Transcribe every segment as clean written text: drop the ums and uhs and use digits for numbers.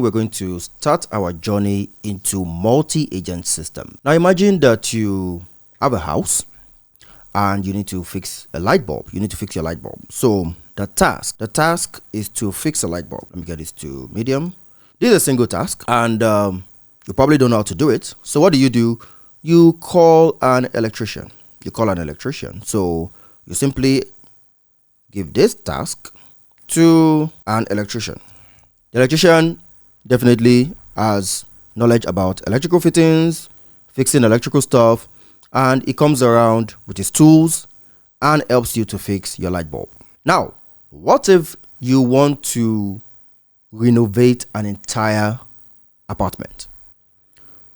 We're going to start our journey into multi-agent system. Now imagine that you have a house and you need to fix a light bulb. You need to fix your light bulb. So the task is to fix a light bulb. Let me get this to medium. This is a single task and you probably don't know how to do it. So what do? You call an electrician. So you simply give this task to an electrician. The electrician definitely has knowledge about electrical fittings, fixing electrical stuff, and he comes around with his tools and helps you to fix your light bulb. Now, what if you want to renovate an entire apartment?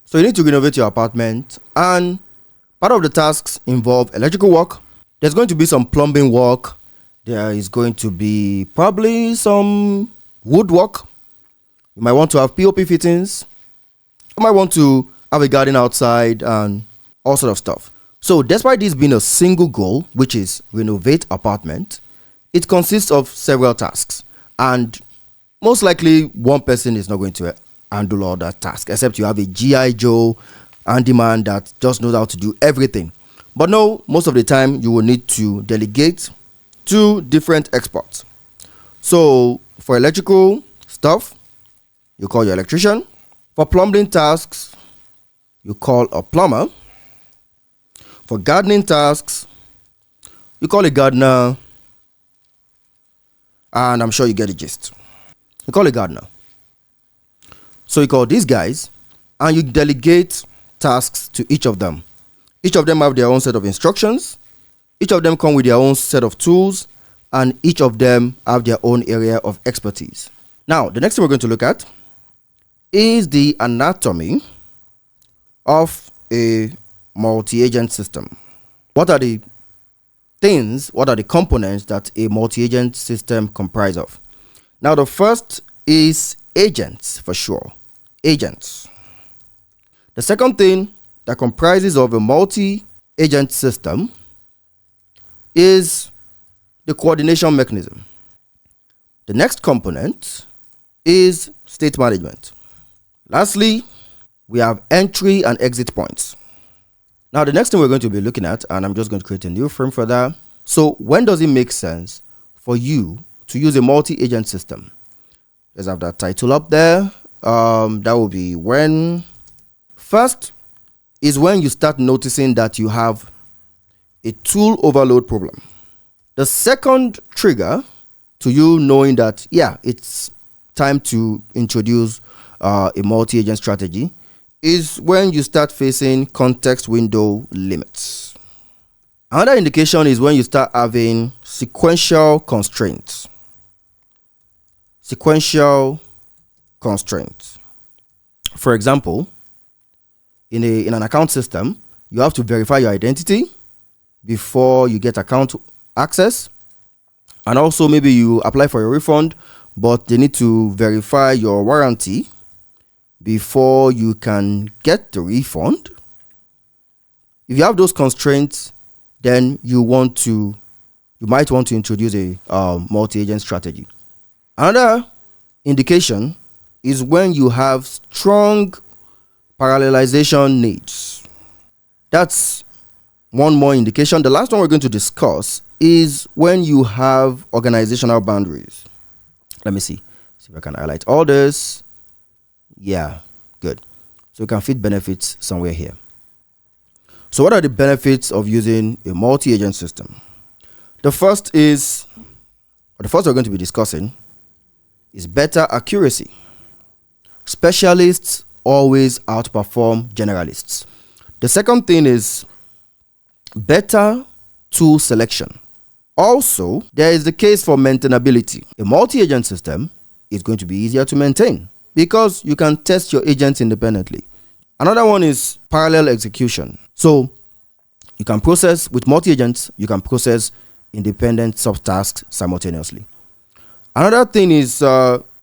So you need to renovate your apartment, and part of the tasks involve electrical work. There's going to be some plumbing work. There is going to be probably some woodwork. You might want to have POP fittings. You might want to have a garden outside and all sort of stuff. So despite this being a single goal, which is renovate apartment, it consists of several tasks. And most likely one person is not going to handle all that task, except you have a G.I. Joe handyman that just knows how to do everything. But no, most of the time you will need to delegate to different experts. So for electrical stuff, you call your electrician. For plumbing tasks, you call a plumber. For gardening tasks, you call a gardener. And I'm sure you get the gist. You call a gardener. So you call these guys and you delegate tasks to each of them. Each of them have their own set of instructions. Each of them come with their own set of tools. And each of them have their own area of expertise. Now, the next thing we're going to look at is the anatomy of a multi-agent system. What are the components that a multi-agent system comprises of? Now, the first is agents, for sure. Agents. The second thing that comprises of a multi-agent system is the coordination mechanism. The next component is state management. Lastly, we have entry and exit points. Now, the next thing we're going to be looking at, and I'm just going to create a new frame for that. So when does it make sense for you to use a multi-agent system? Let's have that title up there. That will be when. First is when you start noticing that you have a tool overload problem. The second trigger to you knowing that, yeah, it's time to introduce a multi-agent strategy is when you start facing context window limits. Another indication is when you start having sequential constraints. Sequential constraints. For example, in an account system, you have to verify your identity before you get account access. And also maybe you apply for a refund, but they need to verify your warranty before you can get the refund. If you have those constraints, then you might want to introduce a multi-agent strategy. Another indication is when you have strong parallelization needs. That's one more indication. The last one we're going to discuss is when you have organizational boundaries. Let me see if I can highlight all this. Yeah, good. So we can fit benefits somewhere here. So what are the benefits of using a multi-agent system? The first we're going to be discussing is better accuracy. Specialists always outperform generalists. The second thing is better tool selection. Also, there is the case for maintainability. A multi-agent system is going to be easier to maintain because you can test your agents independently. Another one is parallel execution. So you can process with multi-agents, you can process independent subtasks simultaneously. Another thing is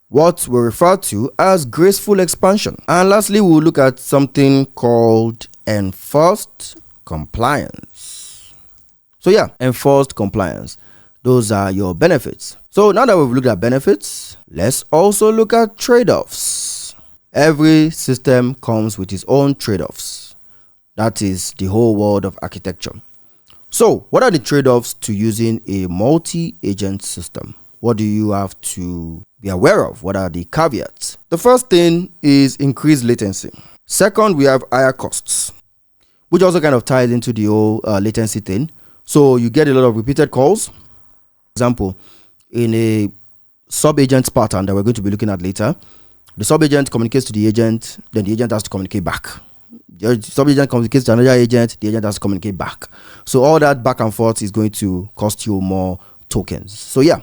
what we refer to as graceful expansion. And lastly, we'll look at something called enforced compliance. So yeah, enforced compliance. Those are your benefits. So now that we've looked at benefits, let's also look at trade-offs. Every system comes with its own trade-offs. That is the whole world of architecture. So what are the trade-offs to using a multi-agent system? What do you have to be aware of? What are the caveats? The first thing is increased latency. Second, we have higher costs, which also kind of ties into the whole latency thing. So you get a lot of repeated calls. For example, in a sub-agent pattern that we're going to be looking at later, the sub-agent communicates to the agent, then the agent has to communicate back. The sub-agent communicates to another agent, the agent has to communicate back. So all that back and forth is going to cost you more tokens. So yeah,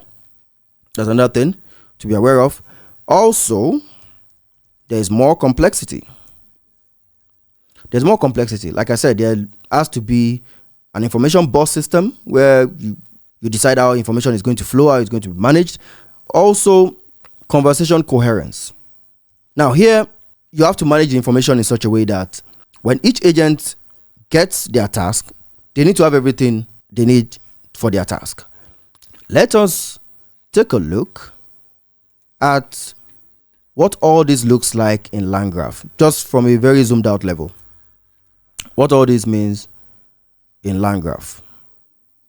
that's another thing to be aware of. Also, there's more complexity. There's more complexity. Like I said, there has to be an information bus system where you decide how information is going to flow, how it's going to be managed. Also, conversation coherence. Now here, you have to manage the information in such a way that when each agent gets their task, they need to have everything they need for their task. Let us take a look at what all this looks like in LangGraph, just from a very zoomed out level. What all this means in LangGraph.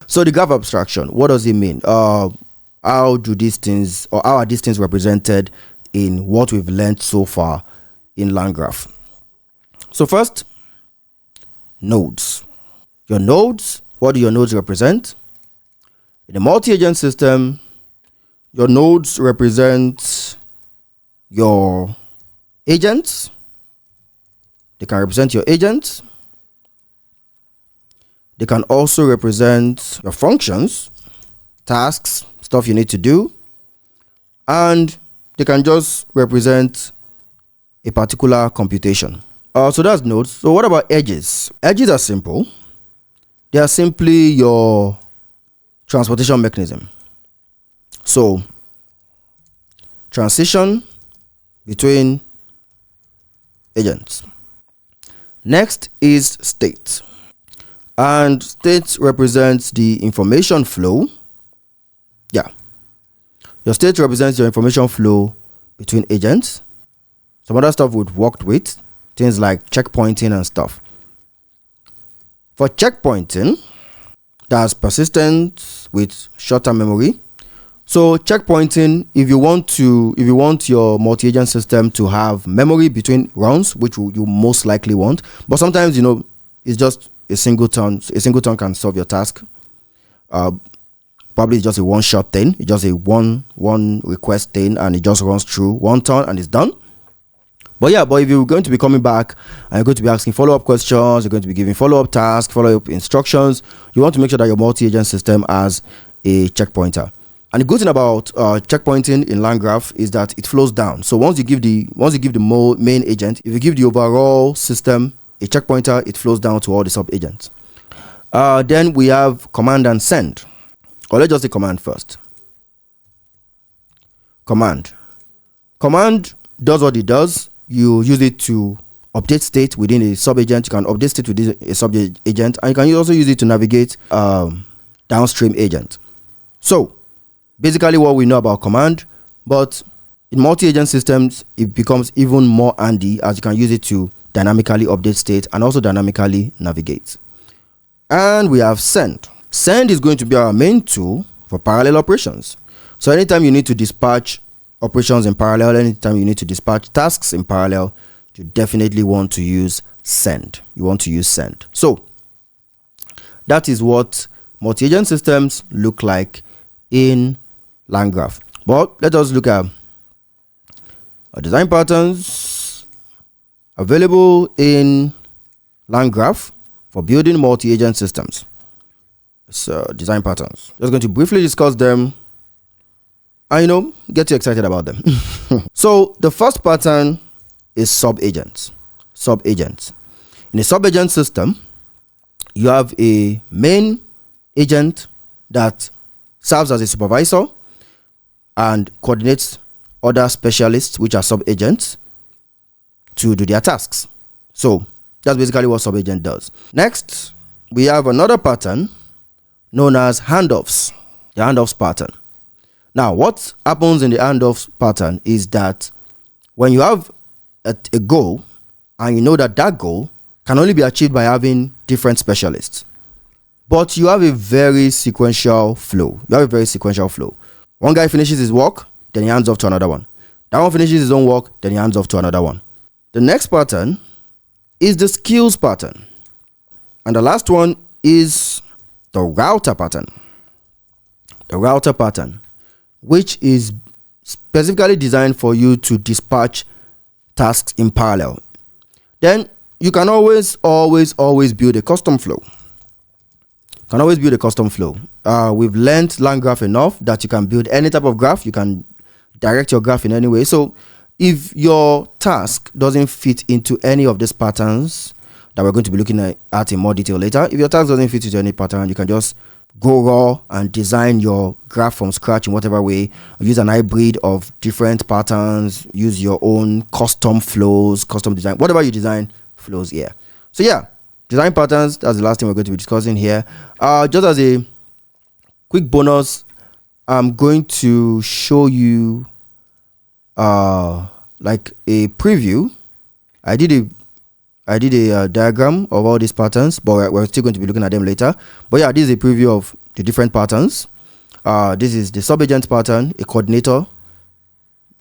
So the graph abstraction, what does it mean? How do these things, or how are these things represented in what we've learned so far in LangGraph? So first, nodes. Your nodes, what do your nodes represent? In a multi-agent system, your nodes represent your agents. They can represent your agents. They can also represent your functions, tasks, stuff you need to do. And they can just represent a particular computation. So that's nodes. So what about edges? Edges are simple. They are simply your transportation mechanism. So transition between agents. Next is state. And state represents the information flow. Yeah. Your state represents your information flow between agents. Some other stuff we've worked with, things like checkpointing and stuff. For checkpointing, that's persistence with short-term memory. So checkpointing, if you want your multi-agent system to have memory between runs, which you most likely want, but sometimes it's just a single turn. A single turn can solve your task. Probably it's just a one-shot thing. It's just a one request thing, and it just runs through one turn and it's done. But if you're going to be coming back and you're going to be asking follow-up questions, you're going to be giving follow-up tasks, follow-up instructions, you want to make sure that your multi-agent system has a checkpointer. And the good thing about checkpointing in LangGraph is that it flows down. So once you give the main agent, if you give the overall system a checkpointer, it flows down to all the sub-agents. Then we have command and send. Or let's just say command first. Command does what it does. You use it to update state within a sub-agent. You can update state within a sub-agent, and you can also use it to navigate downstream agent. So basically what we know about command, but in multi-agent systems, it becomes even more handy as you can use it to dynamically update state and also dynamically navigate. And we have send. Send is going to be our main tool for parallel operations. So anytime you need to dispatch operations in parallel, anytime you need to dispatch tasks in parallel, you definitely want to use send. You want to use send. So that is what multi-agent systems look like in LangGraph. But let us look at design patterns available in LangGraph for building multi-agent systems. So design patterns. Just going to briefly discuss them. Get you excited about them. So the first pattern is sub-agents. Sub-agents. In a sub-agent system, you have a main agent that serves as a supervisor and coordinates other specialists, which are sub-agents, to do their tasks. So that's basically what sub-agent does. Next, we have another pattern known as handoffs. the handoffs pattern. Now, what happens in the handoffs pattern is that when you have a goal and you know that that goal can only be achieved by having different specialists, but you have a very sequential flow. One guy finishes his work, then he hands off to another one. That one finishes his own work, then he hands off to another one. The next pattern is the skills pattern. And the last one is the router pattern. The router pattern, which is specifically designed for you to dispatch tasks in parallel. Then you can always build a custom flow. We've learned LangGraph enough that you can build any type of graph. You can direct your graph in any way. So if your task doesn't fit into any of these patterns that we're going to be looking at in more detail later, if your task doesn't fit into any pattern, you can just go raw and design your graph from scratch in whatever way. Use an hybrid of different patterns. Use your own custom flows, custom design, whatever you design flows here. So yeah, design patterns, that's the last thing we're going to be discussing here. Just as a quick bonus, I'm going to show you like a preview. I did a diagram of all these patterns, but we're still going to be looking at them later. But yeah, this is a preview of the different patterns. This is the sub-agent pattern, a coordinator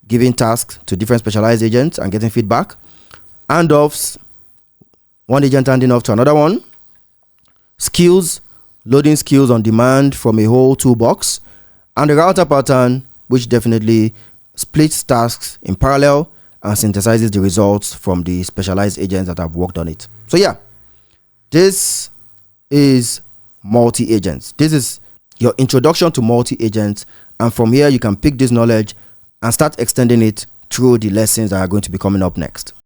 giving tasks to different specialized agents and getting feedback. Handoffs, one agent handing off to another one. Skills, loading skills on demand from a whole toolbox. And the router pattern, which definitely splits tasks in parallel and synthesizes the results from the specialized agents that have worked on it. So yeah, this is multi-agents. This is your introduction to multi-agents, and from here you can pick this knowledge and start extending it through the lessons that are going to be coming up next.